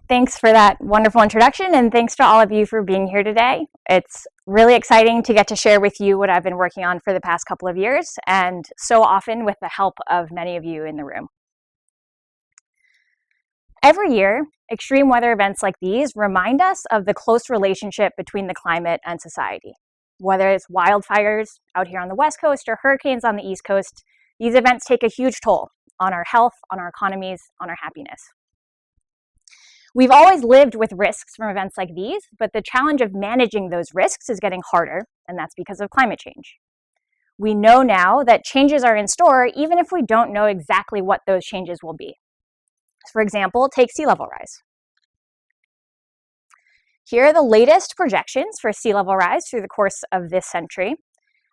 Thanks for that wonderful introduction, and thanks to all of you for being here today. It's really exciting to get to share with you what I've been working on for the past couple of years, and so often with the help of many of you in the room. Every year, extreme weather events like these remind us of the close relationship between the climate and society. Whether it's wildfires out here on the West Coast or hurricanes on the East Coast, these events take a huge toll on our health, on our economies, on our happiness. We've always lived with risks from events like these, but the challenge of managing those risks is getting harder, and that's because of climate change. We know now that changes are in store, even if we don't know exactly what those changes will be. For example, take sea level rise. Here are the latest projections for sea level rise through the course of this century,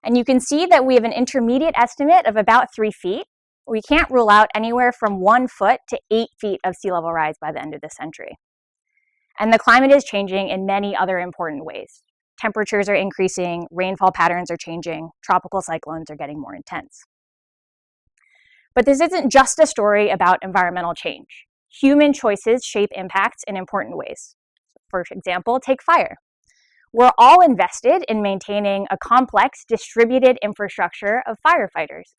and you can see that we have an intermediate estimate of about 3 feet. We can't rule out anywhere from 1 foot to 8 feet of sea level rise by the end of the century. And the climate is changing in many other important ways. Temperatures are increasing, rainfall patterns are changing, tropical cyclones are getting more intense. But this isn't just a story about environmental change. Human choices shape impacts in important ways. For example, take fire. We're all invested in maintaining a complex, distributed infrastructure of firefighters.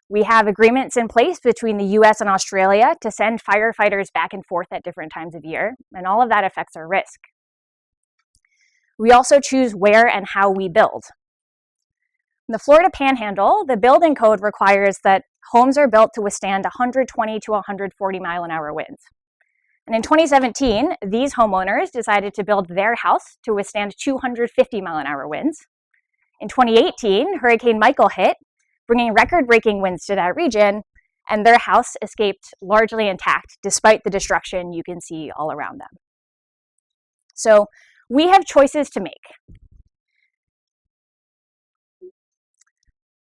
We have agreements in place between the US and Australia to send firefighters back and forth at different times of year, and all of that affects our risk. We also choose where and how we build. In the Florida Panhandle, the building code requires that homes are built to withstand 120 to 140 mile-an-hour winds. And in 2017, these homeowners decided to build their house to withstand 250 mile-an-hour winds. In 2018, Hurricane Michael hit, bringing record-breaking winds to that region, and their house escaped largely intact despite the destruction you can see all around them. So we have choices to make.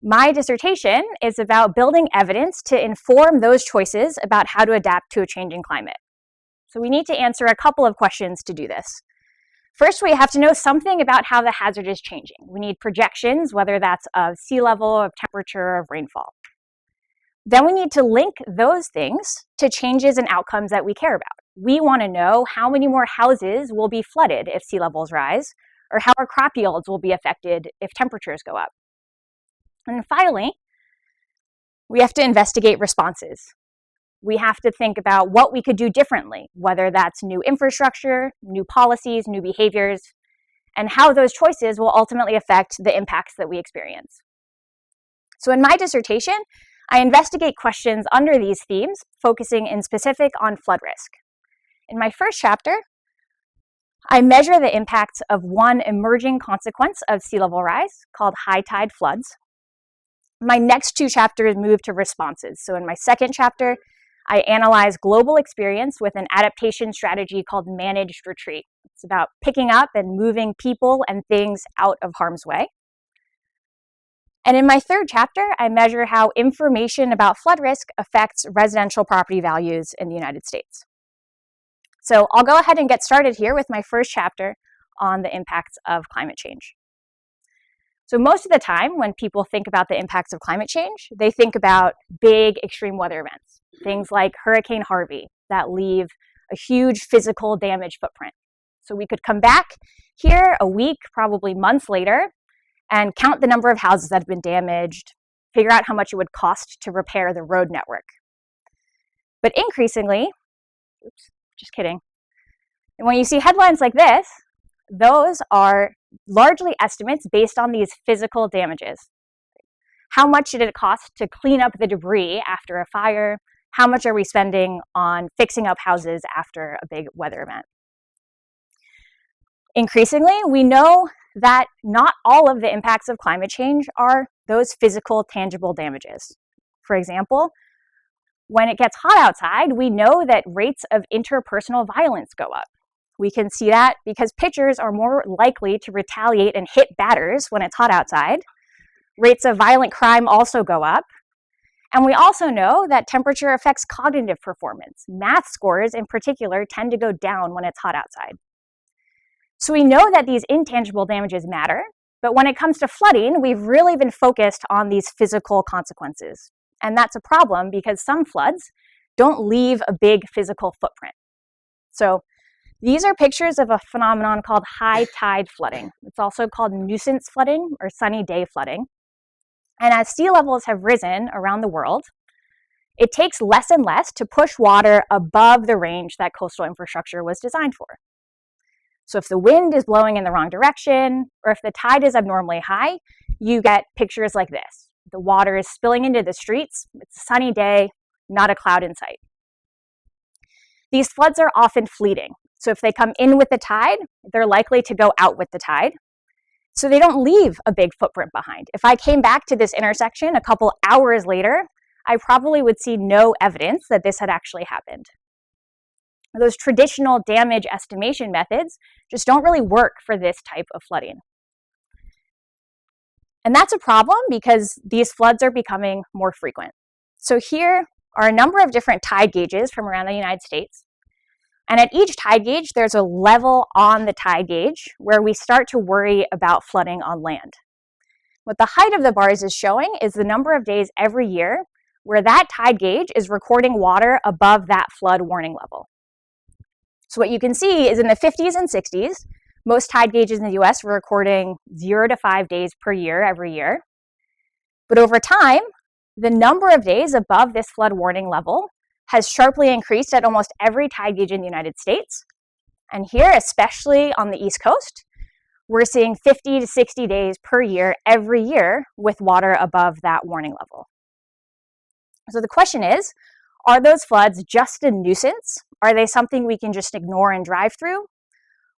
My dissertation is about building evidence to inform those choices about how to adapt to a changing climate. So we need to answer a couple of questions to do this. First, we have to know something about how the hazard is changing. We need projections, whether that's of sea level, of temperature, of rainfall. Then we need to link those things to changes and outcomes that we care about. We want to know how many more houses will be flooded if sea levels rise, or how our crop yields will be affected if temperatures go up. And finally, we have to investigate responses. We have to think about what we could do differently, whether that's new infrastructure, new policies, new behaviors, and how those choices will ultimately affect the impacts that we experience. So in my dissertation, I investigate questions under these themes, focusing in specific on flood risk. In my first chapter, I measure the impacts of one emerging consequence of sea level rise called high tide floods. My next 2 chapters move to responses. So in my second chapter, I analyze global experience with an adaptation strategy called managed retreat. It's about picking up and moving people and things out of harm's way. And in my third chapter, I measure how information about flood risk affects residential property values in the United States. So I'll go ahead and get started here with my first chapter on the impacts of climate change. So most of the time, when people think about the impacts of climate change, they think about big extreme weather events. Things like Hurricane Harvey that leave a huge physical damage footprint. So we could come back here a week, probably months later, and count the number of houses that have been damaged, figure out how much it would cost to repair the road network. But increasingly, just kidding. And when you see headlines like this, those are largely estimates based on these physical damages. How much did it cost to clean up the debris after a fire? How much are we spending on fixing up houses after a big weather event? Increasingly, we know that not all of the impacts of climate change are those physical, tangible damages. For example, when it gets hot outside, we know that rates of interpersonal violence go up. We can see that because pitchers are more likely to retaliate and hit batters when it's hot outside. Rates of violent crime also go up. And we also know that temperature affects cognitive performance. Math scores in particular tend to go down when it's hot outside. So we know that these intangible damages matter, but when it comes to flooding, we've really been focused on these physical consequences. And that's a problem because some floods don't leave a big physical footprint. So These are pictures of a phenomenon called high tide flooding. It's also called nuisance flooding or sunny day flooding. And as sea levels have risen around the world, it takes less and less to push water above the range that coastal infrastructure was designed for. So if the wind is blowing in the wrong direction, or if the tide is abnormally high, you get pictures like this. The water is spilling into the streets. It's a sunny day, not a cloud in sight. These floods are often fleeting. So if they come in with the tide, they're likely to go out with the tide. So they don't leave a big footprint behind. If I came back to this intersection a couple hours later, I probably would see no evidence that this had actually happened. Those traditional damage estimation methods just don't really work for this type of flooding. And that's a problem because these floods are becoming more frequent. So here are a number of different tide gauges from around the United States. And at each tide gauge, there's a level on the tide gauge where we start to worry about flooding on land. What the height of the bars is showing is the number of days every year where that tide gauge is recording water above that flood warning level. So what you can see is in the 50s and 60s, most tide gauges in the US were recording 0 to 5 days per year every year. But over time, the number of days above this flood warning level has sharply increased at almost every tide gauge in the United States. And here, especially on the East Coast, we're seeing 50 to 60 days per year every year with water above that warning level. So the question is, are those floods just a nuisance? Are they something we can just ignore and drive through?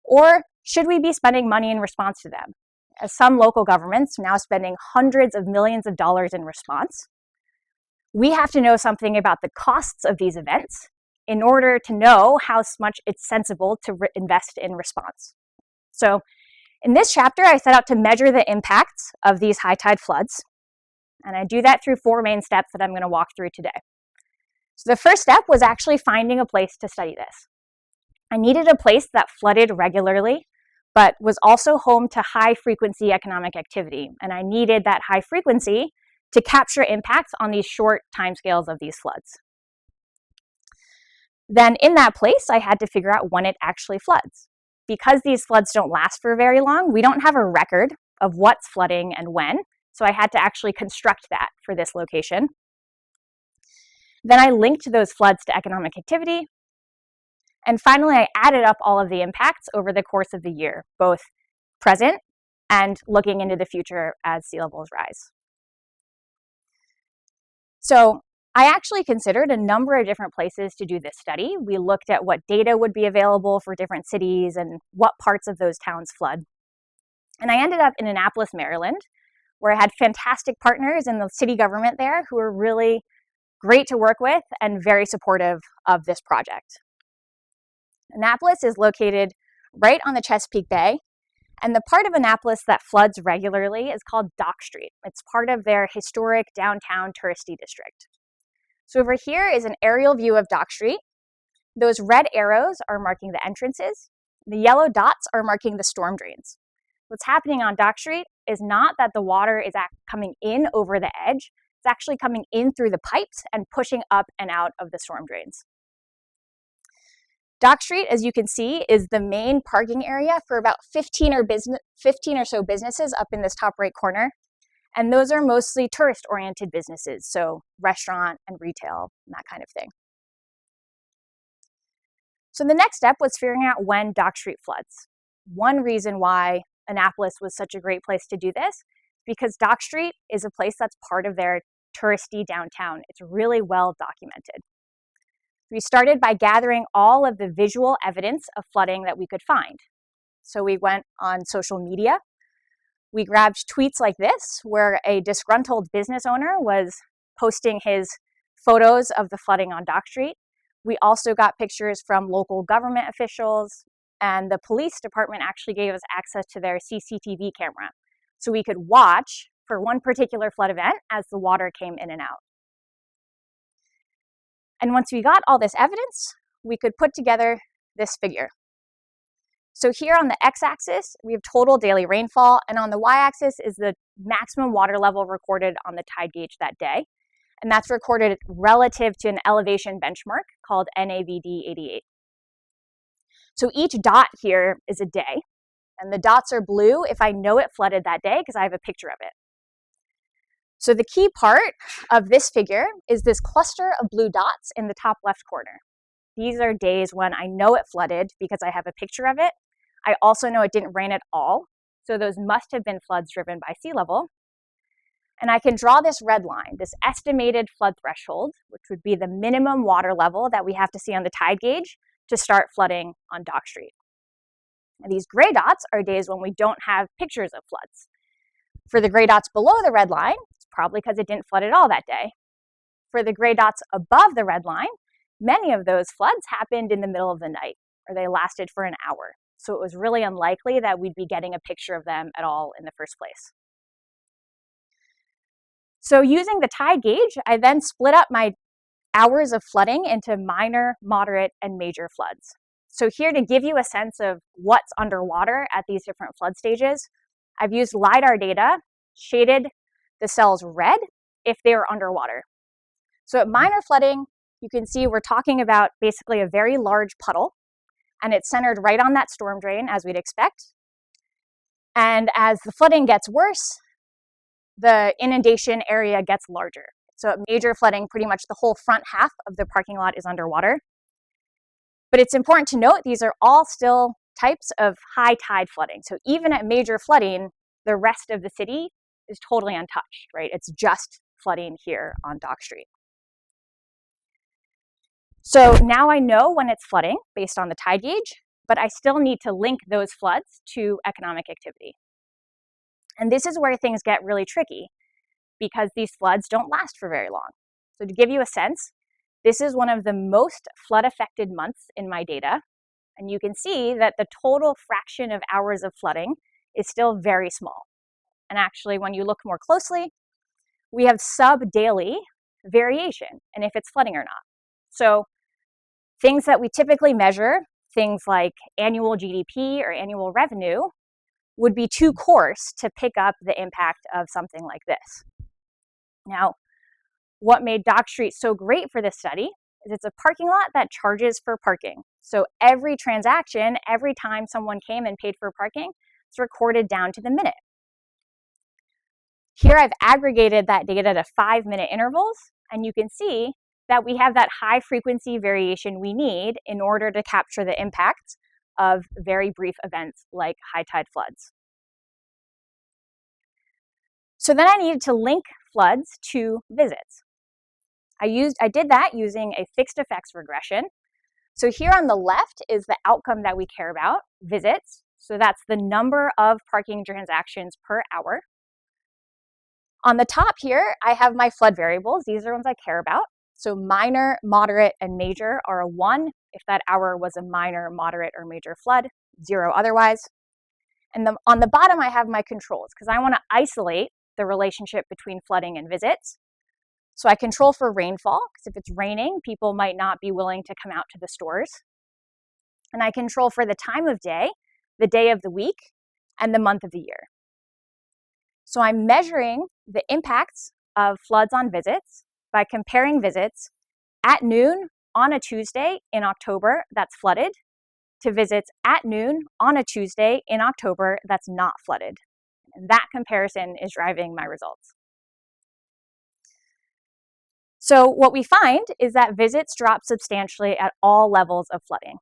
Or should we be spending money in response to them? As some local governments are now spending hundreds of millions of dollars in response, we have to know something about the costs of these events in order to know how much it's sensible to invest in response. So in this chapter, I set out to measure the impacts of these high tide floods. And I do that through 4 main steps that I'm going to walk through today. So the first step was actually finding a place to study this. I needed a place that flooded regularly, but was also home to high-frequency economic activity. And I needed that high frequency to capture impacts on these short timescales of these floods. Then in that place, I had to figure out when it actually floods. Because these floods don't last for very long, we don't have a record of what's flooding and when, so I had to actually construct that for this location. Then I linked those floods to economic activity. And finally, I added up all of the impacts over the course of the year, both present and looking into the future as sea levels rise. So I actually considered a number of different places to do this study. We looked at what data would be available for different cities and what parts of those towns flood. And I ended up in Annapolis, Maryland, where I had fantastic partners in the city government there who were really great to work with and very supportive of this project. Annapolis is located right on the Chesapeake Bay, and the part of Annapolis that floods regularly is called Dock Street. It's part of their historic downtown touristy district. So over here is an aerial view of Dock Street. Those red arrows are marking the entrances. The yellow dots are marking the storm drains. What's happening on Dock Street is not that the water is coming in over the edge. It's actually coming in through the pipes and pushing up and out of the storm drains. Dock Street, as you can see, is the main parking area for about 15 or so businesses up in this top right corner. And those are mostly tourist-oriented businesses, so restaurant and retail and that kind of thing. So the next step was figuring out when Dock Street floods. One reason why Annapolis was such a great place to do this is because Dock Street is a place that's part of their touristy downtown. It's really well documented. We started by gathering all of the visual evidence of flooding that we could find. So we went on social media. We grabbed tweets like this, where a disgruntled business owner was posting his photos of the flooding on Dock Street. We also got pictures from local government officials, and the police department actually gave us access to their CCTV camera. So we could watch for one particular flood event as the water came in and out. And once we got all this evidence, we could put together this figure. So here on the x-axis, we have total daily rainfall, and on the y-axis is the maximum water level recorded on the tide gauge that day. And that's recorded relative to an elevation benchmark called NAVD 88. So each dot here is a day, and the dots are blue if I know it flooded that day because I have a picture of it. So the key part of this figure is this cluster of blue dots in the top left corner. These are days when I know it flooded because I have a picture of it. I also know it didn't rain at all, so those must have been floods driven by sea level. And I can draw this red line, this estimated flood threshold, which would be the minimum water level that we have to see on the tide gauge to start flooding on Dock Street. And these gray dots are days when we don't have pictures of floods. For the gray dots below the red line, it's probably because it didn't flood at all that day. For the gray dots above the red line, many of those floods happened in the middle of the night, or they lasted for an hour. So it was really unlikely that we'd be getting a picture of them at all in the first place. So using the tide gauge, I then split up my hours of flooding into minor, moderate, and major floods. So here to give you a sense of what's underwater at these different flood stages, I've used LiDAR data, shaded the cells red if they are underwater. So at minor flooding, you can see we're talking about basically a very large puddle, and it's centered right on that storm drain, as we'd expect. And as the flooding gets worse, the inundation area gets larger. So at major flooding, pretty much the whole front half of the parking lot is underwater. But it's important to note these are all still types of high tide flooding. So even at major flooding, the rest of the city is totally untouched, right? It's just flooding here on Dock Street. So now I know when it's flooding based on the tide gauge, but I still need to link those floods to economic activity. And this is where things get really tricky because these floods don't last for very long. So to give you a sense, this is one of the most flood-affected months in my data. And you can see that the total fraction of hours of flooding is still very small. And actually, when you look more closely, we have sub-daily variation in if it's flooding or not. So things that we typically measure, things like annual GDP or annual revenue, would be too coarse to pick up the impact of something like this. Now, what made Dock Street so great for this study is it's a parking lot that charges for parking. So every transaction, every time someone came and paid for parking, it's recorded down to the minute. Here I've aggregated that data to 5-minute intervals, and you can see that we have that high frequency variation we need in order to capture the impact of very brief events like high tide floods. So then I needed to link floods to visits. I did that using a fixed effects regression. So here on the left is the outcome that we care about, visits. So that's the number of parking transactions per hour. On the top here, I have my flood variables. These are ones I care about. So minor, moderate, and major are a 1 if that hour was a minor, moderate, or major flood, 0 otherwise. And on the bottom, I have my controls because I want to isolate the relationship between flooding and visits. So I control for rainfall because if it's raining, people might not be willing to come out to the stores. And I control for the time of day, the day of the week, and the month of the year. So I'm measuring the impacts of floods on visits by comparing visits at noon on a Tuesday in October that's flooded to visits at noon on a Tuesday in October that's not flooded. And that comparison is driving my results. So what we find is that visits drop substantially at all levels of flooding.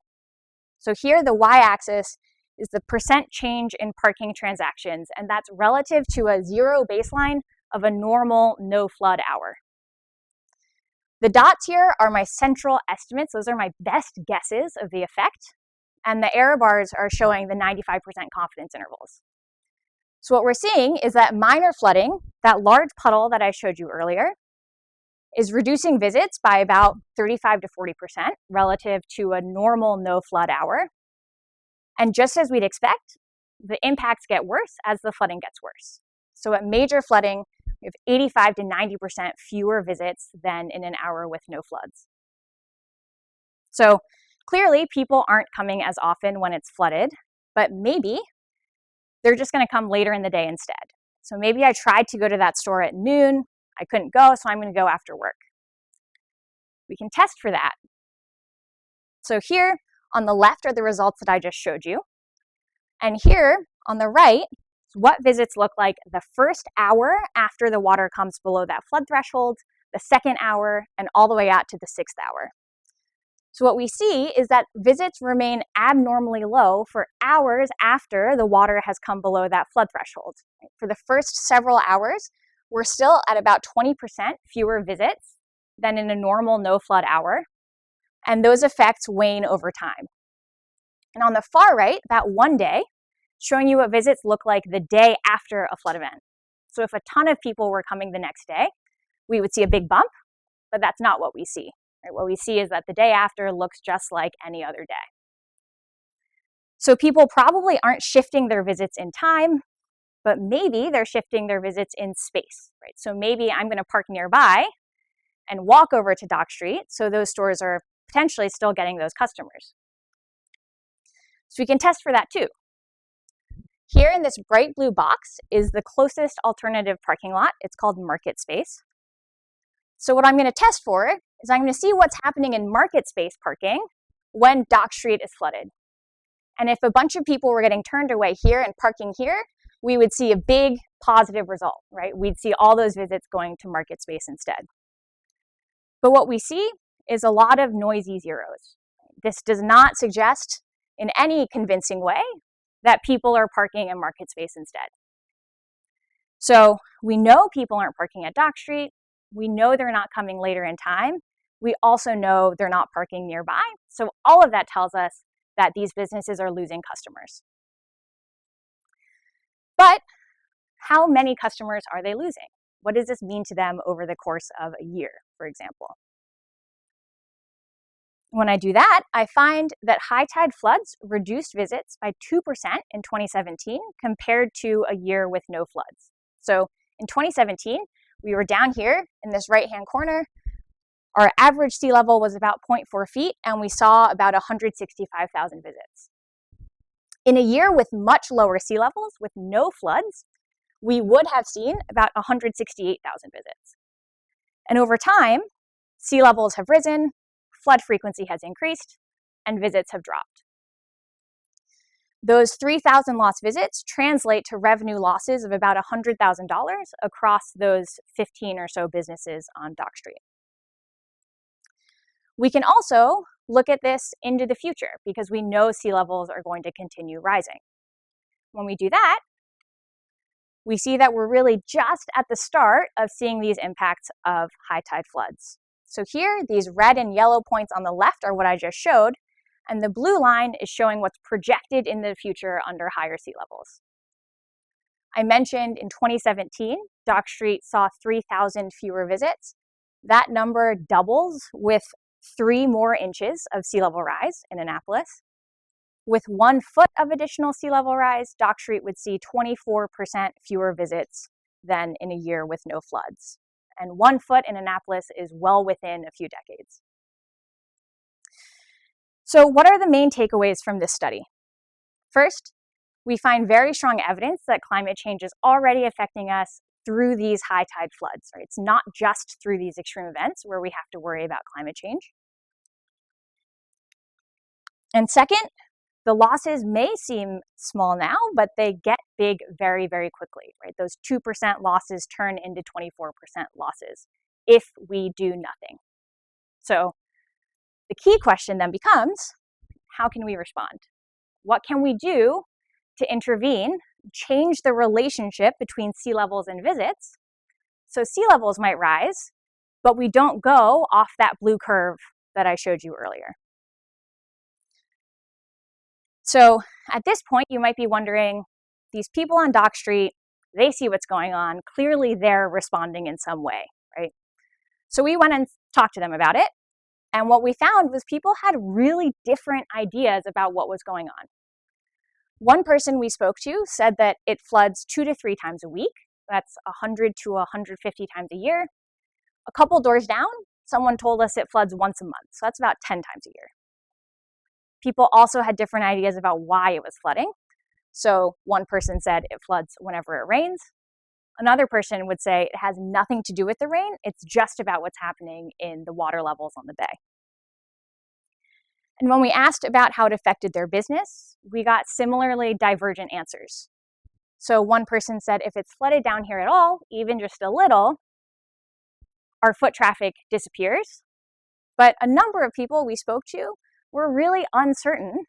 So here the y-axis is the percent change in parking transactions, and that's relative to a 0 baseline of a normal no flood hour. The dots here are my central estimates. Those are my best guesses of the effect. And the error bars are showing the 95% confidence intervals. So what we're seeing is that minor flooding, that large puddle that I showed you earlier, is reducing visits by about 35 to 40% relative to a normal no flood hour. And just as we'd expect, the impacts get worse as the flooding gets worse. So at major flooding, we have 85 to 90% fewer visits than in an hour with no floods. So clearly, people aren't coming as often when it's flooded, but maybe they're just going to come later in the day instead. So maybe I tried to go to that store at noon, I couldn't go, so I'm going to go after work. We can test for that. So here, On the left are the results that I just showed you. And here on the right, what visits look like the first hour after the water comes below that flood threshold, the second hour, and all the way out to the 6th hour. So what we see is that visits remain abnormally low for hours after the water has come below that flood threshold. For the first several hours, we're still at about 20% fewer visits than in a normal no-flood hour, and those effects wane over time. And on the far right, that one day, showing you what visits look like the day after a flood event. So if a ton of people were coming the next day, we would see a big bump, but that's not what we see. Right? What we see is that the day after looks just like any other day. So people probably aren't shifting their visits in time, but maybe they're shifting their visits in space. Right? So maybe I'm going to park nearby and walk over to Dock Street, so those stores are potentially still getting those customers. So we can test for that too. Here in this bright blue box is the closest alternative parking lot. It's called market space. So what I'm going to test for is I'm going to see what's happening in market space parking when Dock Street is flooded. And if a bunch of people were getting turned away here and parking here, we would see a big positive result, right? We'd see all those visits going to market space instead. But what we see is a lot of noisy zeros. This does not suggest in any convincing way that people are parking in market space instead. So we know people aren't parking at Dock Street. We know they're not coming later in time. We also know they're not parking nearby. So all of that tells us that these businesses are losing customers. But how many customers are they losing? What does this mean to them over the course of a year, for example? When I do that, I find that high tide floods reduced visits by 2% in 2017 compared to a year with no floods. So in 2017, we were down here in this right-hand corner. Our average sea level was about 0.4 feet, and we saw about 165,000 visits. In a year with much lower sea levels, with no floods, we would have seen about 168,000 visits. And over time, sea levels have risen, flood frequency has increased, and visits have dropped. Those 3,000 lost visits translate to revenue losses of about $100,000 across those 15 or so businesses on Dock Street. We can also look at this into the future because we know sea levels are going to continue rising. When we do that, we see that we're really just at the start of seeing these impacts of high tide floods. So here, these red and yellow points on the left are what I just showed, and the blue line is showing what's projected in the future under higher sea levels. I mentioned in 2017, Dock Street saw 3,000 fewer visits. That number doubles with 3 more inches of sea level rise in Annapolis. With 1 foot of additional sea level rise, Dock Street would see 24% fewer visits than in a year with no floods. And 1 foot in Annapolis is well within a few decades. So what are the main takeaways from this study? First, we find very strong evidence that climate change is already affecting us through these high tide floods. Right? It's not just through these extreme events where we have to worry about climate change. And second, the losses may seem small now, but they get big very, very quickly. Right? Those 2% losses turn into 24% losses if we do nothing. So the key question then becomes, how can we respond? What can we do to intervene, change the relationship between sea levels and visits? So sea levels might rise, but we don't go off that blue curve that I showed you earlier. So at this point, you might be wondering, these people on Dock Street, they see what's going on. Clearly, they're responding in some way, right? So we went and talked to them about it. And what we found was people had really different ideas about what was going on. One person we spoke to said that it floods 2 to 3 times a week. That's 100 to 150 times a year. A couple doors down, someone told us it floods once a month. So that's about 10 times a year. People also had different ideas about why it was flooding. So one person said it floods whenever it rains. Another person would say it has nothing to do with the rain. It's just about what's happening in the water levels on the bay. And when we asked about how it affected their business, we got similarly divergent answers. So one person said, if it's flooded down here at all, even just a little, our foot traffic disappears. But a number of people we spoke to were really uncertain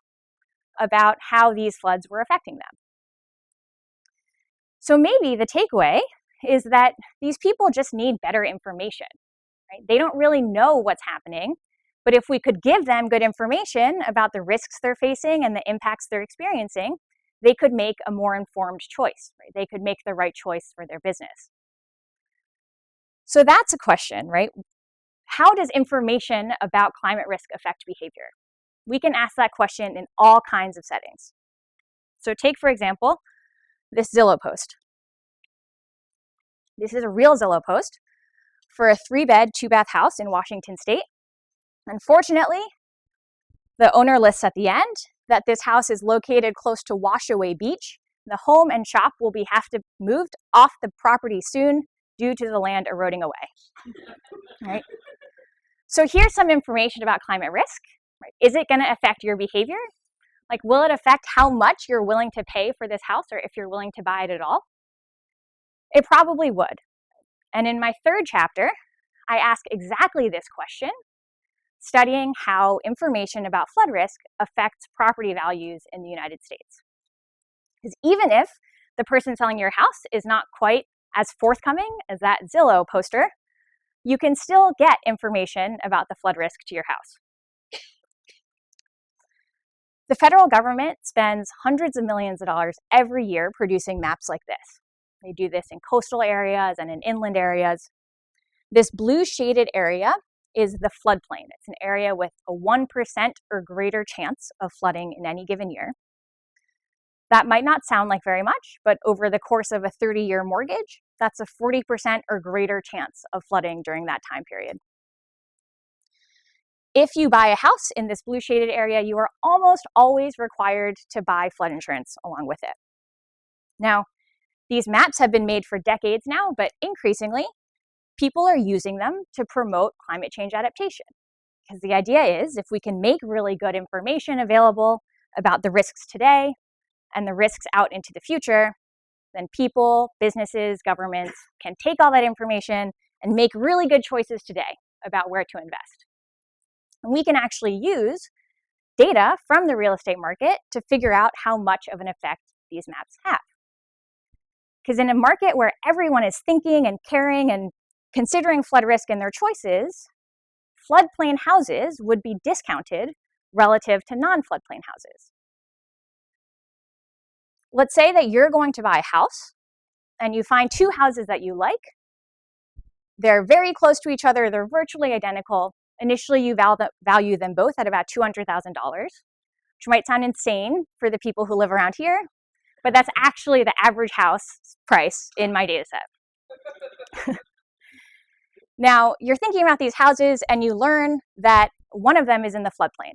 about how these floods were affecting them. So maybe the takeaway is that these people just need better information, right? They don't really know what's happening, but if we could give them good information about the risks they're facing and the impacts they're experiencing, they could make a more informed choice, right? They could make the right choice for their business. So that's a question, right? How does information about climate risk affect behavior? We can ask that question in all kinds of settings. So take, for example, this Zillow post. This is a real Zillow post for a 3-bed, 2-bath house in Washington State. Unfortunately, the owner lists at the end that this house is located close to Washaway Beach. The home and shop will have to moved off the property soon due to the land eroding away. Right? So here's some information about climate risk. Right? Is it going to affect your behavior? Like, will it affect how much you're willing to pay for this house, or if you're willing to buy it at all? It probably would. And in my 3rd chapter, I ask exactly this question, studying how information about flood risk affects property values in the United States. Because even if the person selling your house is not quite as forthcoming as that Zillow poster, you can still get information about the flood risk to your house. The federal government spends hundreds of millions of dollars every year producing maps like this. They do this in coastal areas and in inland areas. This blue shaded area is the floodplain. It's an area with a 1% or greater chance of flooding in any given year. That might not sound like very much, but over the course of a 30-year mortgage, that's a 40% or greater chance of flooding during that time period. If you buy a house in this blue shaded area, you are almost always required to buy flood insurance along with it. Now, these maps have been made for decades now, but increasingly, people are using them to promote climate change adaptation. Because the idea is, if we can make really good information available about the risks today and the risks out into the future, then people, businesses, governments can take all that information and make really good choices today about where to invest. And we can actually use data from the real estate market to figure out how much of an effect these maps have. Because in a market where everyone is thinking and caring and considering flood risk in their choices, floodplain houses would be discounted relative to non-floodplain houses. Let's say that you're going to buy a house and you find 2 houses that you like. They're very close to each other. They're virtually identical. Initially, you value them both at about $200,000, which might sound insane for the people who live around here, but that's actually the average house price in my data set. Now, you're thinking about these houses and you learn that one of them is in the floodplain.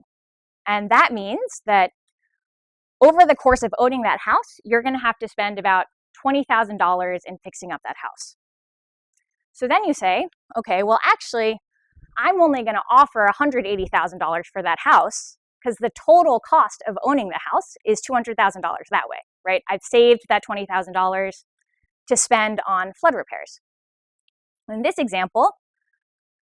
And that means that over the course of owning that house, you're going to have to spend about $20,000 in fixing up that house. So then you say, okay, well, actually, I'm only going to offer $180,000 for that house because the total cost of owning the house is $200,000 that way, right? I've saved that $20,000 to spend on flood repairs. In this example,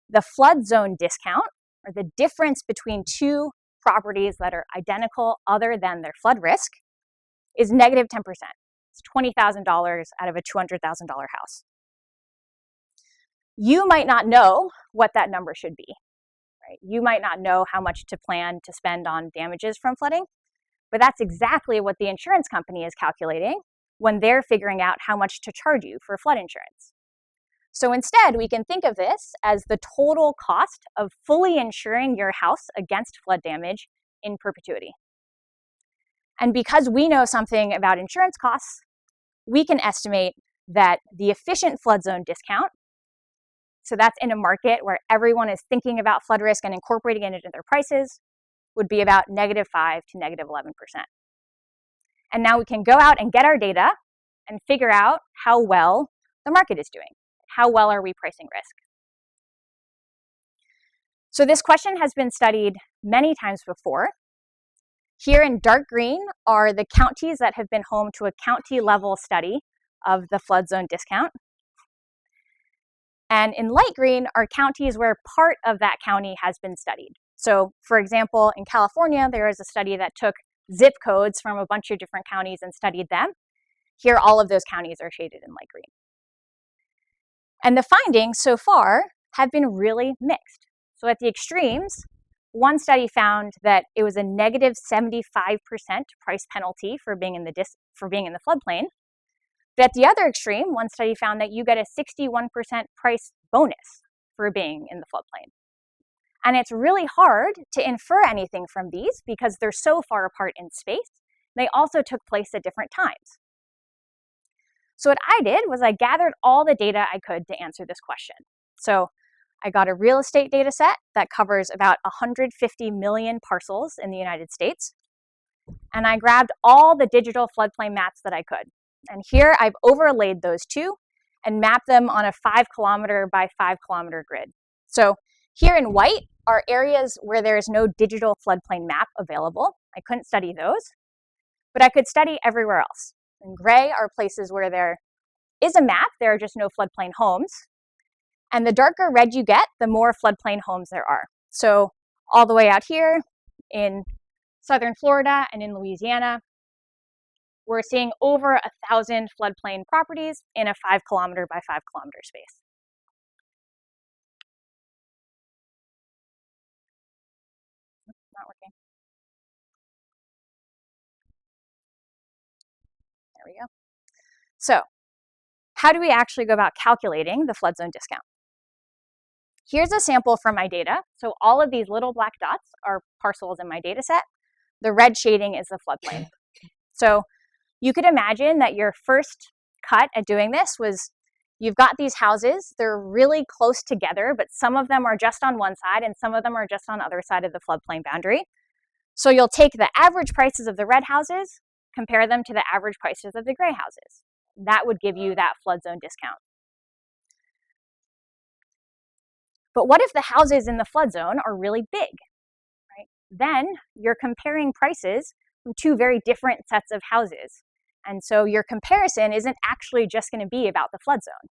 the flood zone discount, or the difference between 2 properties that are identical other than their flood risk, is negative 10%. It's $20,000 out of a $200,000 house. You might not know what that number should be, right? You might not know how much to plan to spend on damages from flooding, but that's exactly what the insurance company is calculating when they're figuring out how much to charge you for flood insurance. So instead, we can think of this as the total cost of fully insuring your house against flood damage in perpetuity. And because we know something about insurance costs, we can estimate that the efficient flood zone discount, so that's in a market where everyone is thinking about flood risk and incorporating it into their prices, would be about -5 to -11%. And now we can go out and get our data and figure out how well the market is doing. How well are we pricing risk? So this question has been studied many times before. Here in dark green are the counties that have been home to a county-level study of the flood zone discount. And in light green are counties where part of that county has been studied. So, for example, in California, there is a study that took zip codes from a bunch of different counties and studied them. Here, all of those counties are shaded in light green. And the findings so far have been really mixed. So at the extremes, one study found that it was a negative 75% price penalty for being in the floodplain. But at the other extreme, one study found that you get a 61% price bonus for being in the floodplain. And it's really hard to infer anything from these because they're so far apart in space. They also took place at different times. So what I did was I gathered all the data I could to answer this question. So I got a real estate data set that covers about 150 million parcels in the United States. And I grabbed all the digital floodplain maps that I could. And here I've overlaid those two and mapped them on a 5 kilometer by 5 kilometer grid. So here in white are areas where there is no digital floodplain map available. I couldn't study those, but I could study everywhere else. In gray are places where there is a map, there are just no floodplain homes. And the darker red you get, the more floodplain homes there are. So all the way out here in southern Florida and in Louisiana, we're seeing over 1,000 floodplain properties in a 5 kilometer by 5 kilometer space. Not working. There we go. So how do we actually go about calculating the flood zone discount? Here's a sample from my data. So all of these little black dots are parcels in my data set. The red shading is the floodplain. So you could imagine that your first cut at doing this was you've got these houses, they're really close together, but some of them are just on one side and some of them are just on the other side of the floodplain boundary. So you'll take the average prices of the red houses, compare them to the average prices of the gray houses. That would give you that flood zone discount. But what if the houses in the flood zone are really big? Right? Then you're comparing prices from two very different sets of houses. And so your comparison isn't actually just going to be about the flood zone.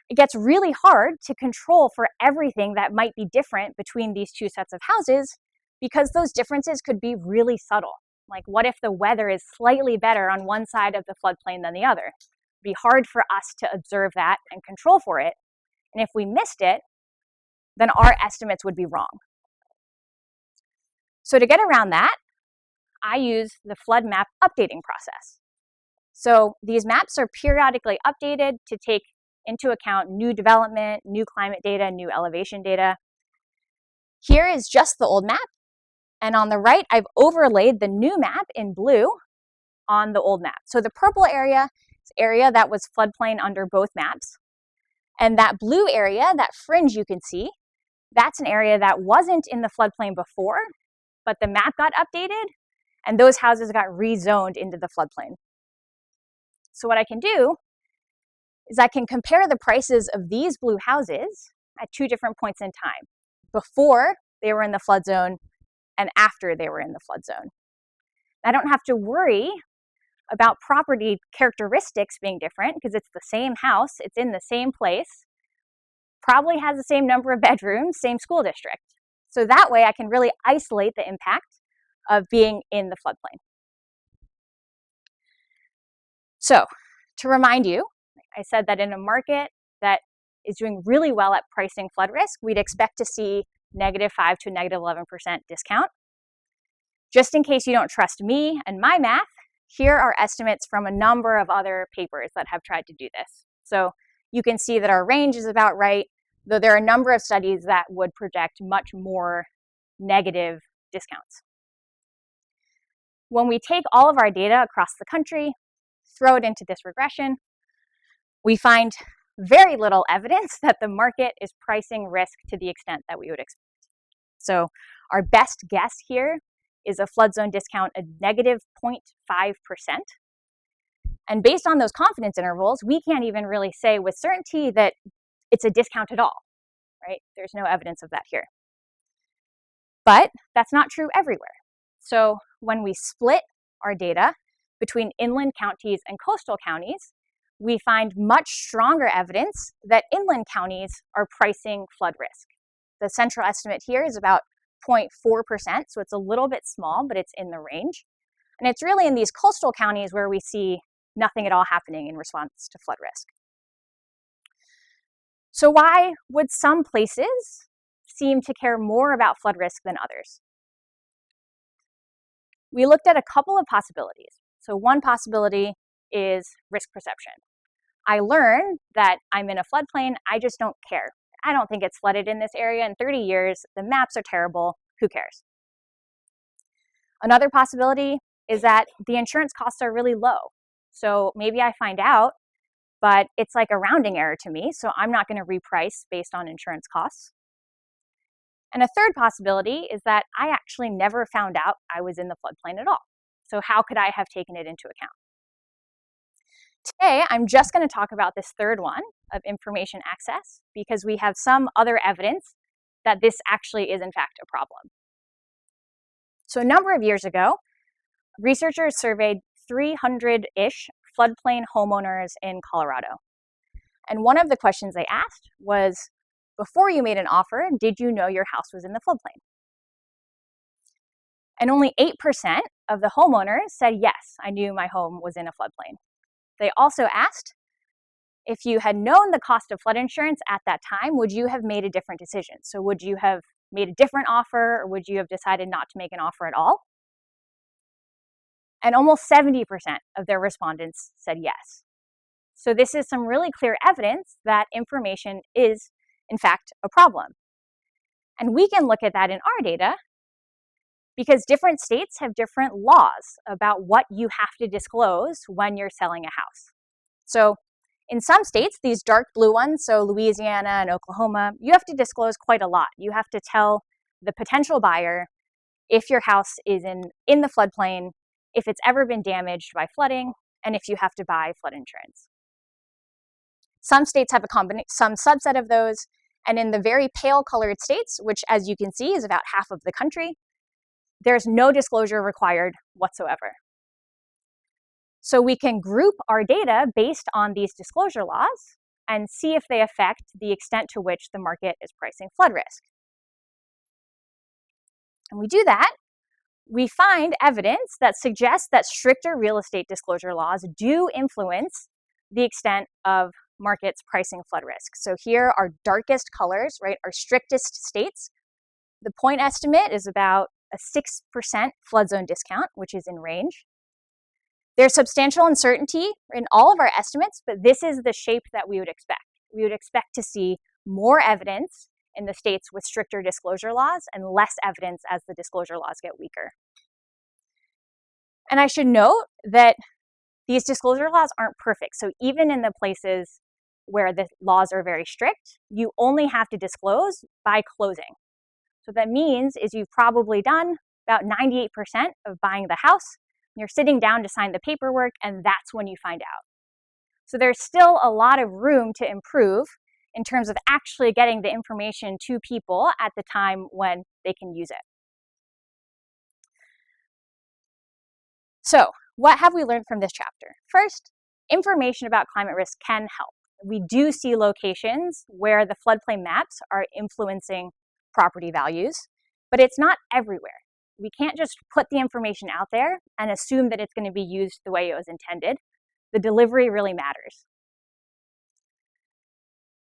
It gets really hard to control for everything that might be different between these two sets of houses because those differences could be really subtle. Like, what if the weather is slightly better on one side of the floodplain than the other? It'd be hard for us to observe that and control for it. And if we missed it, then our estimates would be wrong. So to get around that, I use the flood map updating process. So these maps are periodically updated to take into account new development, new climate data, new elevation data. Here is just the old map. And on the right, I've overlaid the new map in blue on the old map. So the purple area is area that was floodplain under both maps. And that blue area, that fringe you can see, that's an area that wasn't in the floodplain before, but the map got updated, and those houses got rezoned into the floodplain. So what I can do is I can compare the prices of these blue houses at two different points in time, before they were in the flood zone and after they were in the flood zone. I don't have to worry about property characteristics being different because it's the same house, it's in the same place, probably has the same number of bedrooms, same school district. So that way I can really isolate the impact of being in the floodplain. So to remind you, I said that in a market that is doing really well at pricing flood risk, we'd expect to see -5 to -11% discount. Just in case you don't trust me and my math, here are estimates from a number of other papers that have tried to do this. So you can see that our range is about right, though there are a number of studies that would project much more negative discounts. When we take all of our data across the country, throw it into this regression, we find very little evidence that the market is pricing risk to the extent that we would expect. So our best guess here is a flood zone discount of -0.5%. And based on those confidence intervals, we can't even really say with certainty that it's a discount at all, right? There's no evidence of that here. But that's not true everywhere. So when we split our data between inland counties and coastal counties, we find much stronger evidence that inland counties are pricing flood risk. The central estimate here is about 0.4%, so it's a little bit small, but it's in the range. And it's really in these coastal counties where we see nothing at all happening in response to flood risk. So why would some places seem to care more about flood risk than others? We looked at a couple of possibilities. So one possibility is risk perception. I learn that I'm in a floodplain, I just don't care. I don't think it's flooded in this area in 30 years, the maps are terrible, who cares? Another possibility is that the insurance costs are really low. So maybe I find out, but it's like a rounding error to me, so I'm not going to reprice based on insurance costs. And a third possibility is that I actually never found out I was in the floodplain at all. So how could I have taken it into account? Today, I'm just going to talk about this third one of information access because we have some other evidence that this actually is in fact a problem. So a number of years ago, researchers surveyed 300-ish floodplain homeowners in Colorado. And one of the questions they asked was, before you made an offer, did you know your house was in the floodplain? And only 8% of the homeowners said, yes, I knew my home was in a floodplain. They also asked, if you had known the cost of flood insurance at that time, would you have made a different decision? So would you have made a different offer, or would you have decided not to make an offer at all? And almost 70% of their respondents said yes. So this is some really clear evidence that information is, in fact, a problem. And we can look at that in our data because different states have different laws about what you have to disclose when you're selling a house. So in some states, these dark blue ones, so Louisiana and Oklahoma, you have to disclose quite a lot. You have to tell the potential buyer if your house is in the floodplain, if it's ever been damaged by flooding, and if you have to buy flood insurance. Some states have some subset of those, and in the very pale colored states, which as you can see is about half of the country, there's no disclosure required whatsoever. So we can group our data based on these disclosure laws and see if they affect the extent to which the market is pricing flood risk. And we do that, we find evidence that suggests that stricter real estate disclosure laws do influence the extent of markets pricing flood risk. So here are darkest colors, right, our strictest states. The point estimate is about a 6% flood zone discount, which is in range. There's substantial uncertainty in all of our estimates, but this is the shape that we would expect. We would expect to see more evidence in the states with stricter disclosure laws and less evidence as the disclosure laws get weaker. And I should note that these disclosure laws aren't perfect. So even in the places where the laws are very strict, you only have to disclose by closing. So that means is you've probably done about 98% of buying the house, you're sitting down to sign the paperwork, and that's when you find out. So there's still a lot of room to improve in terms of actually getting the information to people at the time when they can use it. So what have we learned from this chapter? First, information about climate risk can help. We do see locations where the floodplain maps are influencing property values, but it's not everywhere. We can't just put the information out there and assume that it's going to be used the way it was intended. The delivery really matters.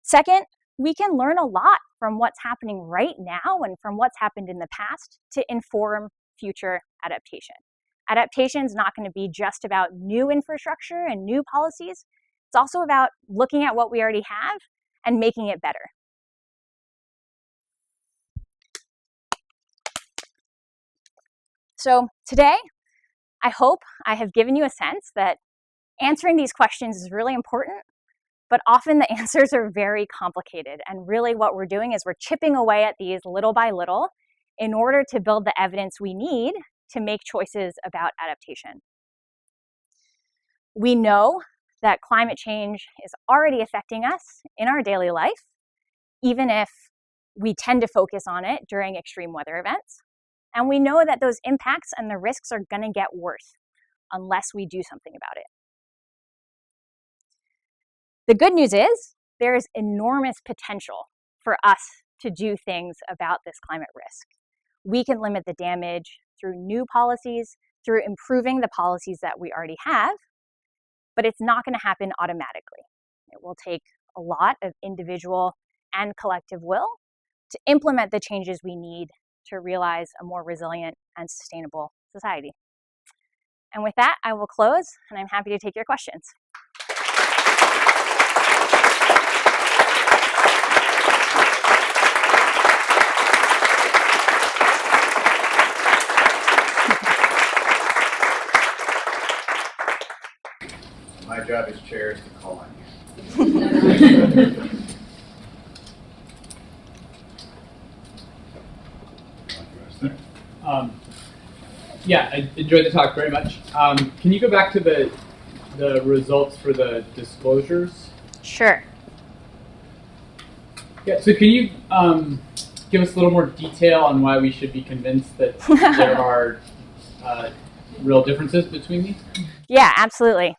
Second, we can learn a lot from what's happening right now and from what's happened in the past to inform future adaptation. Adaptation is not going to be just about new infrastructure and new policies. It's also about looking at what we already have and making it better. So today, I hope I have given you a sense that answering these questions is really important, but often the answers are very complicated. And really what we're doing is we're chipping away at these little by little in order to build the evidence we need to make choices about adaptation. We know that climate change is already affecting us in our daily life, even if we tend to focus on it during extreme weather events. And we know that those impacts and the risks are going to get worse unless we do something about it. The good news is there is enormous potential for us to do things about this climate risk. We can limit the damage through new policies, through improving the policies that we already have, but it's not going to happen automatically. It will take a lot of individual and collective will to implement the changes we need to realize a more resilient and sustainable society. And with that, I will close, and I'm happy to take your questions. My job as chair is to call on you. Yeah, I enjoyed the talk very much. Can you go back to the results for the disclosures? Sure. Yeah, so can you give us a little more detail on why we should be convinced that there are real differences between these? Yeah, absolutely.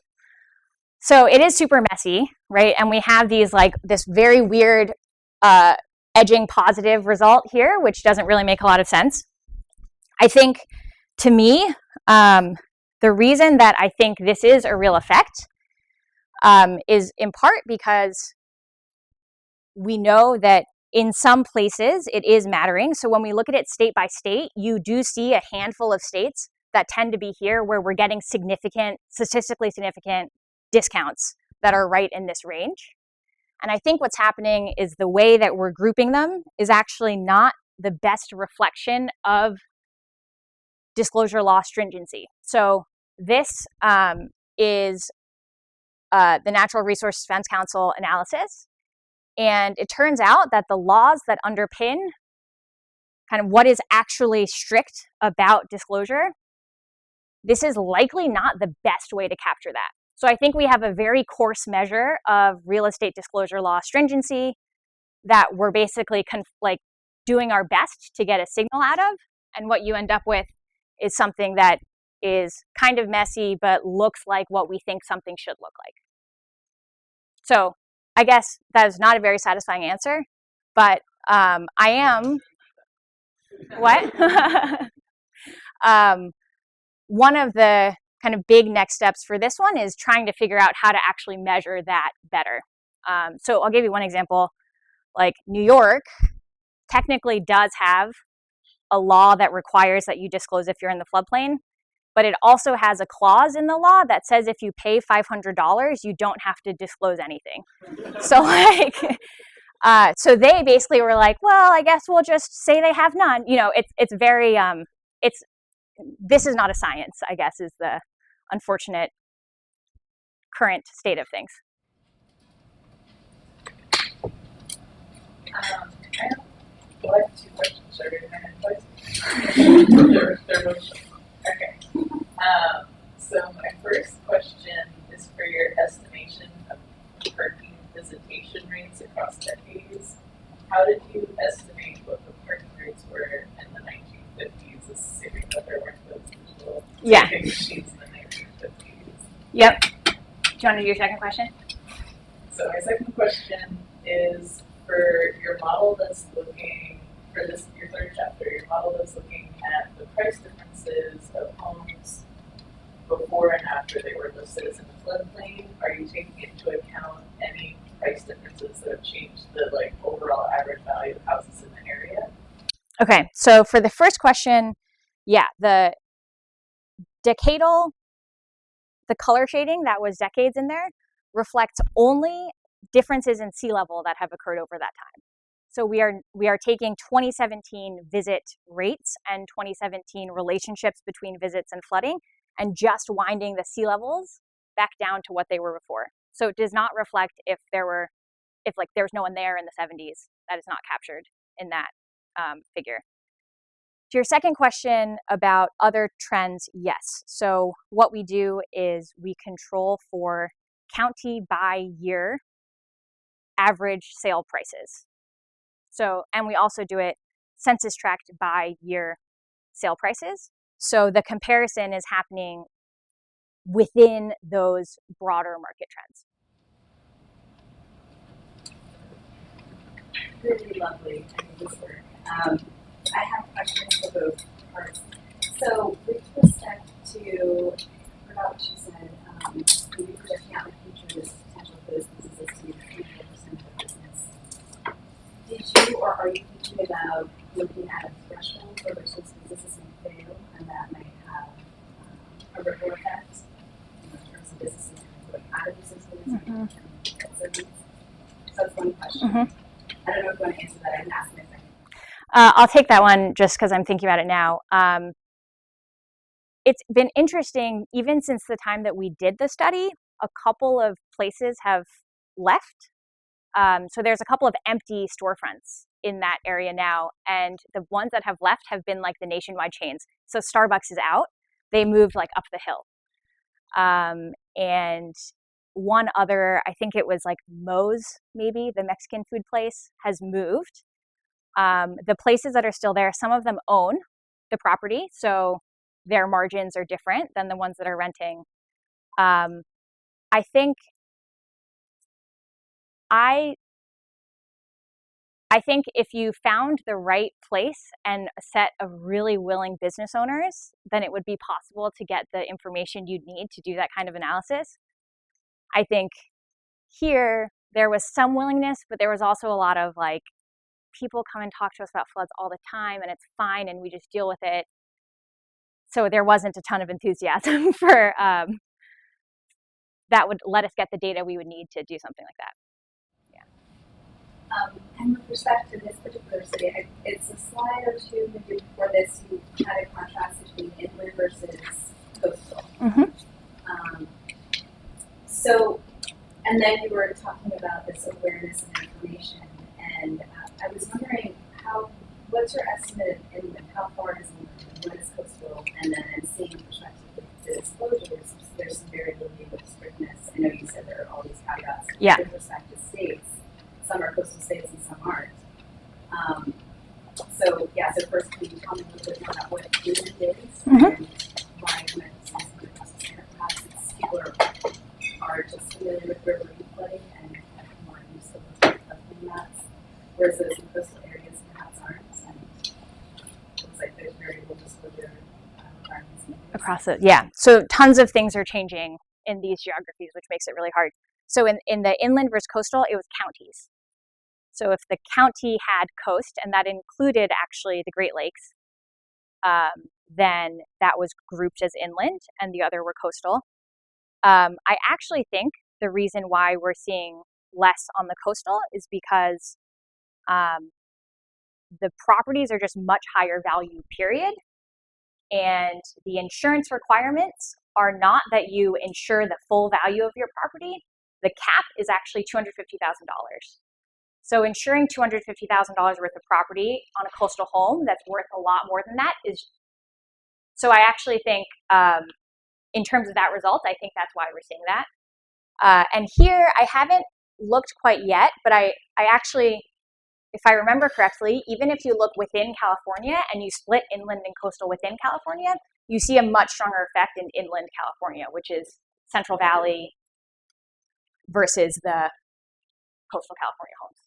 So it is super messy, right? And we have these this very weird edging positive result here, which doesn't really make a lot of sense. I think, to me, the reason that I think this is a real effect is in part because we know that in some places it is mattering. So when we look at it state by state, you do see a handful of states that tend to be here where we're getting statistically significant discounts that are right in this range. And I think what's happening is the way that we're grouping them is actually not the best reflection of disclosure law stringency. So this is the Natural Resource Defense Council analysis. And it turns out that the laws that underpin kind of what is actually strict about disclosure, this is likely not the best way to capture that. So I think we have a very coarse measure of real estate disclosure law stringency that we're basically doing our best to get a signal out of. And what you end up with is something that is kind of messy, but looks like what we think something should look like. So I guess that is not a very satisfying answer, but I am, what? One of the kind of big next steps for this one is trying to figure out how to actually measure that better. So I'll give you one example. Like New York technically does have a law that requires that you disclose if you're in the floodplain, but it also has a clause in the law that says if you pay $500, you don't have to disclose anything. So so they basically were like, well, I guess we'll just say they have none. You know, it's very, this is not a science, I guess, is the unfortunate current state of things. I have two questions. Should I read my hand twice? Okay. So my first question is for your estimation of parking visitation rates across decades. How did you estimate what the parking rates were in the 1950s, assuming that there weren't those digital ticket machines in the 1950s? Yep. Do you want to do your second question? So my second question is for your model that's looking, for this, your third chapter, your model that's looking at the price differences of homes before and after they were listed as in the floodplain. Are you taking into account any price differences that have changed the overall average value of houses in the area? Okay, so for the first question, yeah, the decadal, the color shading that was decades in there reflects only differences in sea level that have occurred over that time. So we are taking 2017 visit rates and 2017 relationships between visits and flooding and just winding the sea levels back down to what they were before. So it does not reflect if there was no one there in the 70s. That is not captured in that figure. To your second question about other trends, yes. So what we do is we control for county by year average sale prices. So, and we also do it census tracked by year sale prices. So the comparison is happening within those broader market trends. Really lovely this work. I have questions for both parts. So with respect to, I forgot what you said, maybe projecting out in the future, there's potential for this business to be 24% of the business. Did you, or are you thinking about looking at a threshold for which this businesses may fail, and that may have a ripple effect in terms of businesses going out of business and exit? So that's one question. I don't know if you want to answer that. I can ask in a second. I'll take that one just because I'm thinking about it now. It's been interesting, even since the time that we did the study, a couple of places have left. So there's a couple of empty storefronts in that area now, and the ones that have left have been like the nationwide chains. So Starbucks is out. They moved like up the hill. And one other, I think it was like Moe's, maybe, the Mexican food place, has moved. The places that are still there, some of them own the property, so their margins are different than the ones that are renting. I think if you found the right place and a set of really willing business owners, then it would be possible to get the information you'd need to do that kind of analysis. I think here there was some willingness, but there was also a lot of like, people come and talk to us about floods all the time and it's fine and we just deal with it. So there wasn't a ton of enthusiasm for that would let us get the data we would need to do something like that. And with respect to this particular city, it's a slide or two maybe before this, you had a contrast between inland versus coastal. So, and then you were talking about this awareness and information, and I was wondering what's your estimate of inland? How far is inland? What is coastal? And then I'm seeing perspective with the disclosures, there's some variability with strictness. I know you said there are all these caveats with respect to states. Some are coastal states and some aren't. So first, can you tell me a little bit more about what inland is and why when it's something perhaps people are just familiar with river flooding and have more use of maps, whereas those in coastal areas perhaps aren't. And it looks like there's variable disclosure requirements. Across it, yeah. So tons of things are changing in these geographies, which makes it really hard. So in the inland versus coastal, it was counties. So if the county had coast, and that included actually the Great Lakes, then that was grouped as inland and the other were coastal. I actually think the reason why we're seeing less on the coastal is because the properties are just much higher value, period. And the insurance requirements are not that you insure the full value of your property. The cap is actually $250,000. So insuring $250,000 worth of property on a coastal home that's worth a lot more than that is, so I actually think in terms of that result, I think that's why we're seeing that. And here, I haven't looked quite yet, but I actually, if I remember correctly, even if you look within California and you split inland and coastal within California, you see a much stronger effect in inland California, which is Central Valley versus the coastal California homes.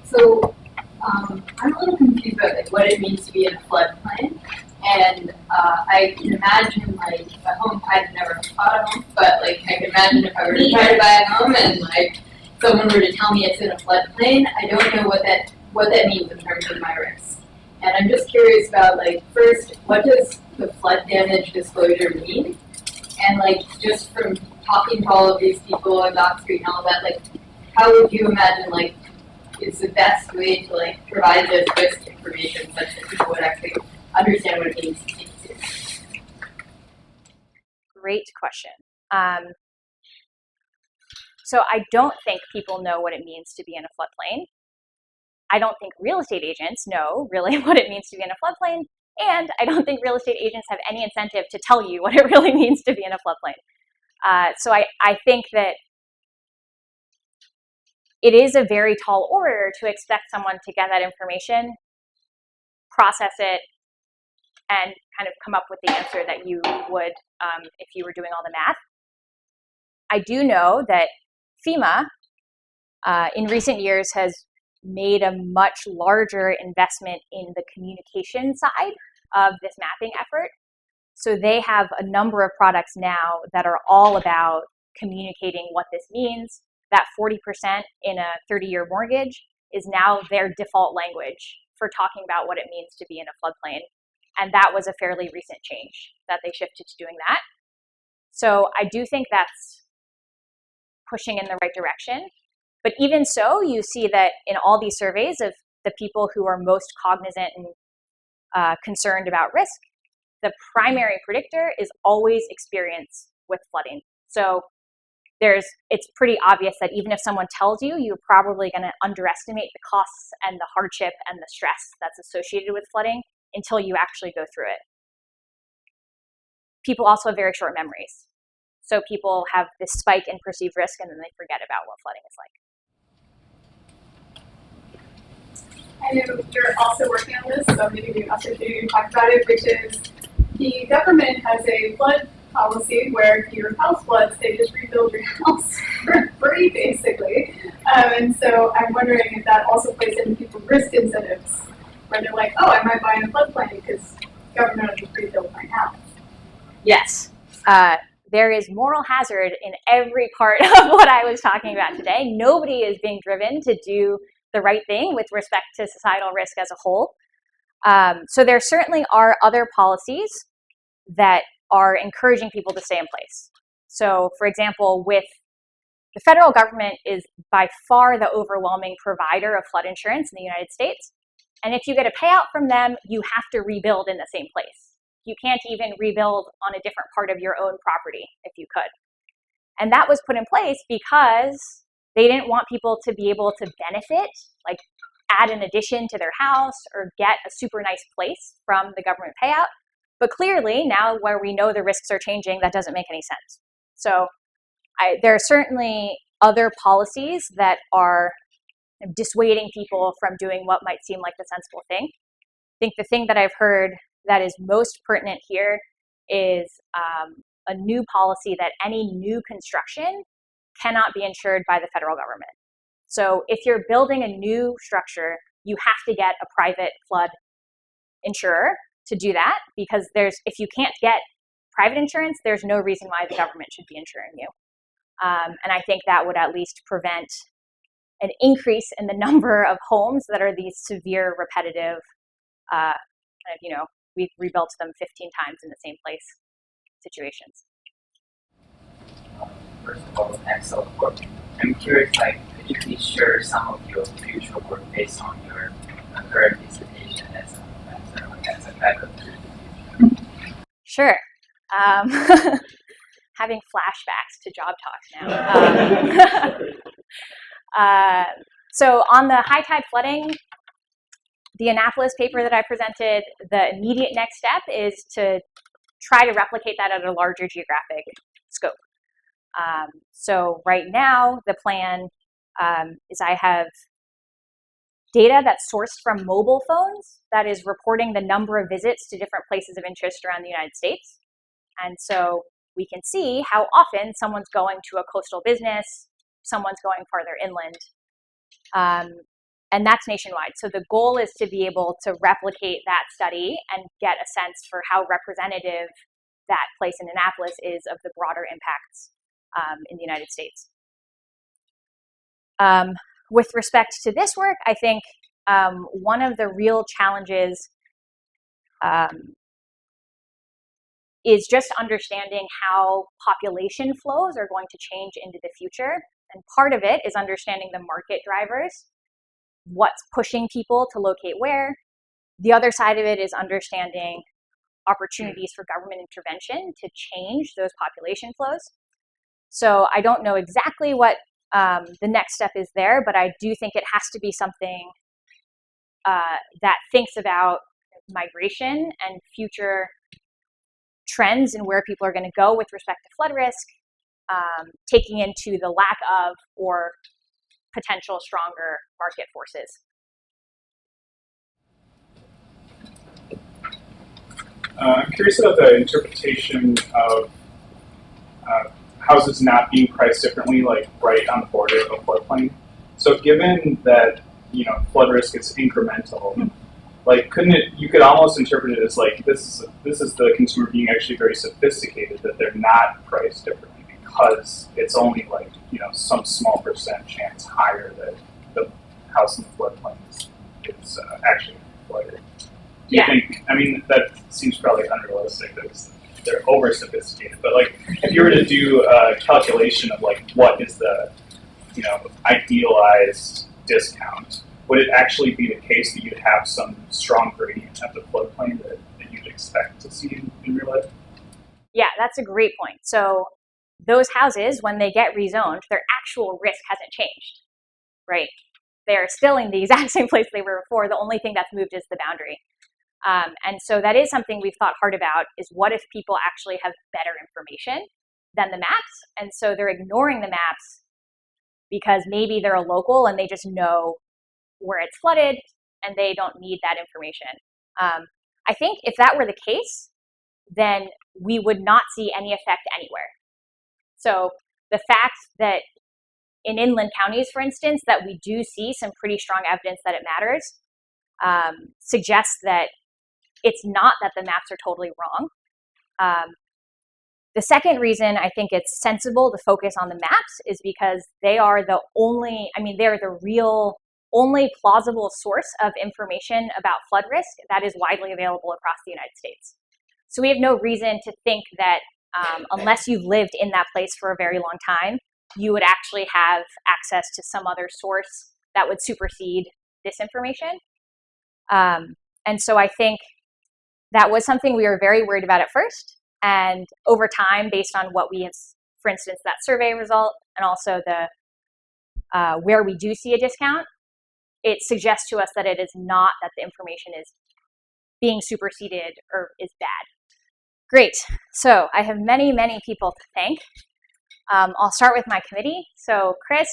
So I'm a little confused about like what it means to be in a floodplain, and I can imagine like a home. I've never bought a home, but like I can imagine if I were to try to buy a home and like someone were to tell me it's in a floodplain, I don't know what that means in terms of my risk. And I'm just curious about like first, what does the flood damage disclosure mean? And like just from talking to all of these people on Dock Street and all of that, like how would you imagine like is the best way to like provide this risk information such that people would actually understand what it means to take it? Great question. So I don't think people know what it means to be in a floodplain. I don't think real estate agents know really what it means to be in a floodplain, and I don't think real estate agents have any incentive to tell you what it really means to be in a floodplain. So I think that it is a very tall order to expect someone to get that information, process it, and kind of come up with the answer that you would if you were doing all the math. I do know that FEMA in recent years has made a much larger investment in the communication side of this mapping effort. So they have a number of products now that are all about communicating what this means. That 40% in a 30-year mortgage is now their default language for talking about what it means to be in a floodplain. And that was a fairly recent change that they shifted to doing that. So I do think that's pushing in the right direction. But even so, you see that in all these surveys of the people who are most cognizant and concerned about risk, the primary predictor is always experience with flooding. So it's pretty obvious that even if someone tells you, you're probably going to underestimate the costs and the hardship and the stress that's associated with flooding until you actually go through it. People also have very short memories. So people have this spike in perceived risk and then they forget about what flooding is like. I know you're also working on this, so maybe we also should talk about it, which is the government has a flood policy where if your house floods, they just rebuild your house for free, basically. And so I'm wondering if that also plays into people's risk incentives, where they're like, oh, I might buy in a floodplain because government will just rebuild my house. Yes. There is moral hazard in every part of what I was talking about today. Nobody is being driven to do the right thing with respect to societal risk as a whole. So there certainly are other policies that are encouraging people to stay in place. So for example, with the federal government is by far the overwhelming provider of flood insurance in the United States. And if you get a payout from them, you have to rebuild in the same place. You can't even rebuild on a different part of your own property if you could. And that was put in place because they didn't want people to be able to benefit, like add an addition to their house or get a super nice place from the government payout. But clearly, now where we know the risks are changing, that doesn't make any sense. So there are certainly other policies that are dissuading people from doing what might seem like the sensible thing. I think the thing that I've heard that is most pertinent here is a new policy that any new construction cannot be insured by the federal government. So if you're building a new structure, you have to get a private flood insurer to do that, because if you can't get private insurance, there's no reason why the government should be insuring you. And I think that would at least prevent an increase in the number of homes that are these severe, repetitive, we've rebuilt them 15 times in the same place situations. First of all, excellent work. I'm curious, could you please share some of your future work based on your current dissertation as a faculty? Sure. Having flashbacks to job talks now. So on the high tide flooding, the Annapolis paper that I presented, the immediate next step is to try to replicate that at a larger geographic scope. So right now, the plan is I have data that's sourced from mobile phones that is reporting the number of visits to different places of interest around the United States. And so we can see how often someone's going to a coastal business, someone's going farther inland. And that's nationwide. So the goal is to be able to replicate that study and get a sense for how representative that place in Annapolis is of the broader impacts in the United States. With respect to this work, I think one of the real challenges is just understanding how population flows are going to change into the future. And part of it is understanding the market drivers, what's pushing people to locate where. The other side of it is understanding opportunities for government intervention to change those population flows. So I don't know exactly what the next step is there, but I do think it has to be something that thinks about migration and future trends and where people are going to go with respect to flood risk, taking into the lack of or potential stronger market forces. I'm curious about the interpretation of houses not being priced differently, like right on the border of a floodplain. So given that, you know, flood risk is incremental, like you could almost interpret it as like this is the consumer being actually very sophisticated, that they're not priced differently because it's only like, you know, some small percent chance higher that the house in the floodplain is actually flooded. Do you think, I mean, that seems probably unrealistic because they're over sophisticated, but like if you were to do a calculation of like what is the, you know, idealized discount, would it actually be the case that you'd have some strong gradient at the floodplain that you'd expect to see in real life? Yeah, that's a great point. So those houses, when they get rezoned, their actual risk hasn't changed, right? They're still in the exact same place they were before. The only thing that's moved is the boundary. And so that is something we've thought hard about, is what if people actually have better information than the maps? And so they're ignoring the maps because maybe they're a local and they just know where it's flooded and they don't need that information. I think if that were the case, then we would not see any effect anywhere. So the fact that in inland counties, for instance, that we do see some pretty strong evidence that it matters suggests that it's not that the maps are totally wrong. The second reason I think it's sensible to focus on the maps is because they are the only, I mean, they're the real only plausible source of information about flood risk that is widely available across the United States. So we have no reason to think that unless you've lived in that place for a very long time, you would actually have access to some other source that would supersede this information. And so I think that was something we were very worried about at first. And over time, based on what we have, for instance, that survey result, and also the where we do see a discount, it suggests to us that it is not that the information is being superseded or is bad. Great. So I have many, many people to thank. I'll start with my committee. So Chris,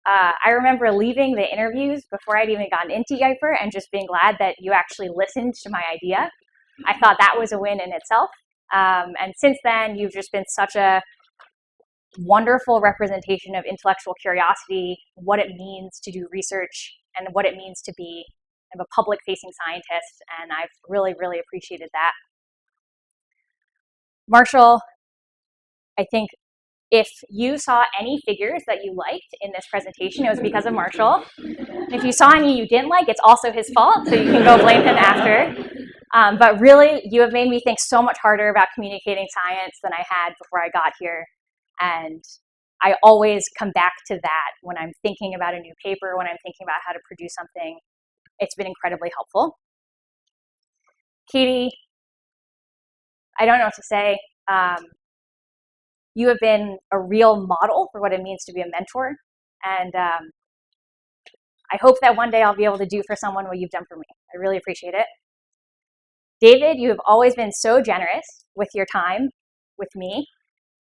I remember leaving the interviews before I'd even gotten into E-IPER and just being glad that you actually listened to my idea. I thought that was a win in itself. And since then, you've just been such a wonderful representation of intellectual curiosity, what it means to do research, and what it means to be a public-facing scientist, and I've really, really appreciated that. Marshall, I think if you saw any figures that you liked in this presentation, it was because of Marshall. And if you saw any you didn't like, it's also his fault, so you can go blame him after. But really, you have made me think so much harder about communicating science than I had before I got here. And I always come back to that when I'm thinking about a new paper, when I'm thinking about how to produce something. It's been incredibly helpful. Katie, I don't know what to say. You have been a real model for what it means to be a mentor. And I hope that one day I'll be able to do for someone what you've done for me. I really appreciate it. David, you have always been so generous with your time with me.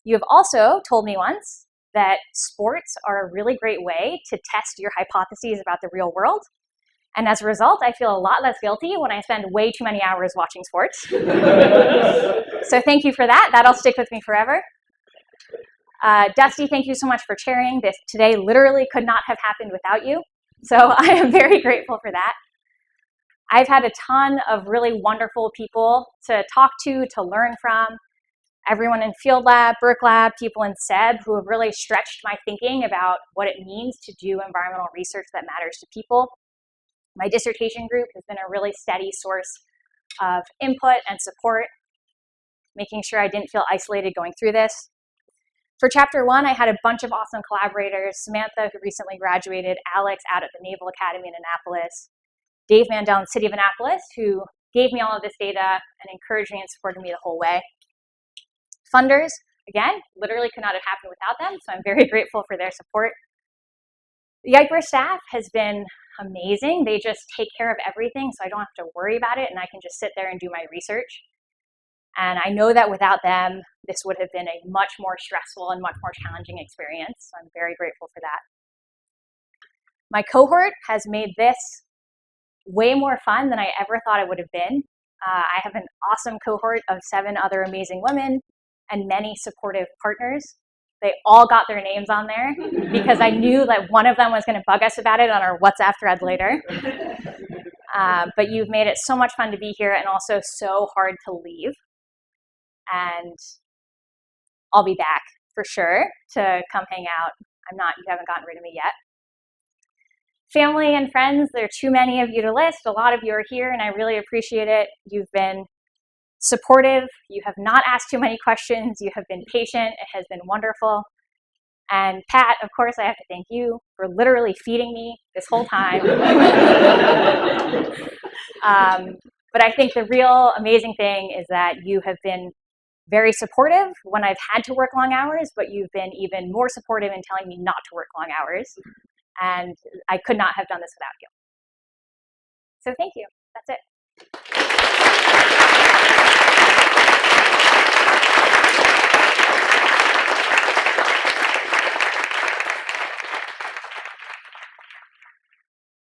You have also told me once that sports are a really great way to test your hypotheses about the real world. And as a result, I feel a lot less guilty when I spend way too many hours watching sports. So thank you for that. That'll stick with me forever. Dusty, thank you so much for chairing. This today literally could not have happened without you. So I am very grateful for that. I've had a ton of really wonderful people to talk to learn from. Everyone in Field Lab, Burke Lab, people in SEB who have really stretched my thinking about what it means to do environmental research that matters to people. My dissertation group has been a really steady source of input and support, making sure I didn't feel isolated going through this. For Chapter 1, I had a bunch of awesome collaborators, Samantha, who recently graduated, Alex out at the Naval Academy in Annapolis, Dave Mandel in the city of Annapolis, who gave me all of this data and encouraged me and supported me the whole way. Funders, again, literally could not have happened without them, so I'm very grateful for their support. The E-IPER staff has been amazing. They just take care of everything, so I don't have to worry about it, and I can just sit there and do my research. And I know that without them, this would have been a much more stressful and much more challenging experience. So I'm very grateful for that. My cohort has made this way more fun than I ever thought it would have been. I have an awesome cohort of 7 other amazing women and many supportive partners. They all got their names on there because I knew that one of them was going to bug us about it on our WhatsApp thread later. But you've made it so much fun to be here and also so hard to leave. And I'll be back for sure to come hang out. You haven't gotten rid of me yet. Family and friends, there are too many of you to list. A lot of you are here and I really appreciate it. You've been supportive. You have not asked too many questions. You have been patient. It has been wonderful. And Pat, of course, I have to thank you for literally feeding me this whole time. But I think the real amazing thing is that you have been very supportive when I've had to work long hours, but you've been even more supportive in telling me not to work long hours. And I could not have done this without you. So thank you. That's it.